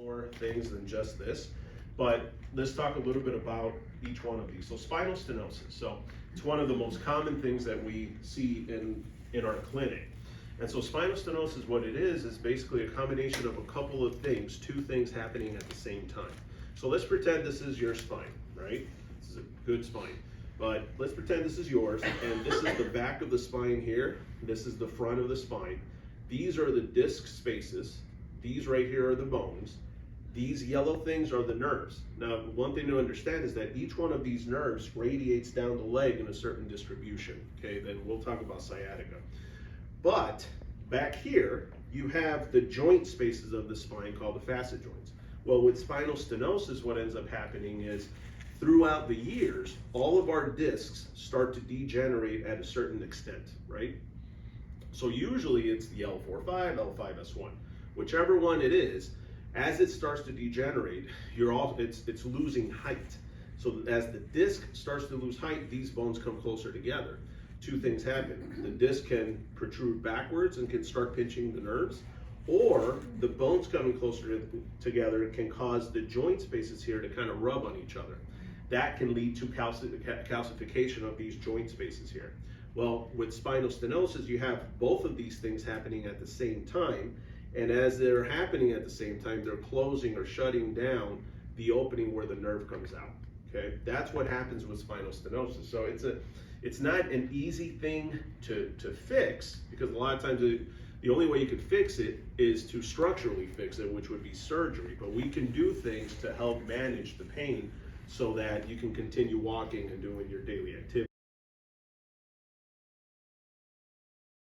more things than just this, but let's talk a little bit about each one of these. So spinal stenosis. So it's one of the most common things that we see in our clinic. And so spinal stenosis, what it is basically a combination of a couple of things, two things happening at the same time. So let's pretend this is your spine, right? This is a good spine. But let's pretend this is yours, and this is the back of the spine here. This is the front of the spine. These are the disc spaces. These right here are the bones. These yellow things are the nerves. Now, one thing to understand is that each one of these nerves radiates down the leg in a certain distribution. Okay, then we'll talk about sciatica. But back here, you have the joint spaces of the spine called the facet joints. Well, with spinal stenosis, what ends up happening is throughout the years, all of our discs start to degenerate at a certain extent, right? So usually it's the L4-5, L5-S1, whichever one it is. As it starts to degenerate, it's losing height. So as the disc starts to lose height, these bones come closer together. Two things happen. The disc can protrude backwards and can start pinching the nerves, or the bones coming closer together can cause the joint spaces here to kind of rub on each other. That can lead to calcification of these joint spaces here. Well, with spinal stenosis, you have both of these things happening at the same time, and as they're happening at the same time, they're closing or shutting down the opening where the nerve comes out. Okay, that's what happens with spinal stenosis. So it's not an easy thing to fix, because a lot of times the only way you could fix it is to structurally fix it, which would be surgery. But we can do things to help manage the pain so that you can continue walking and doing your daily activities.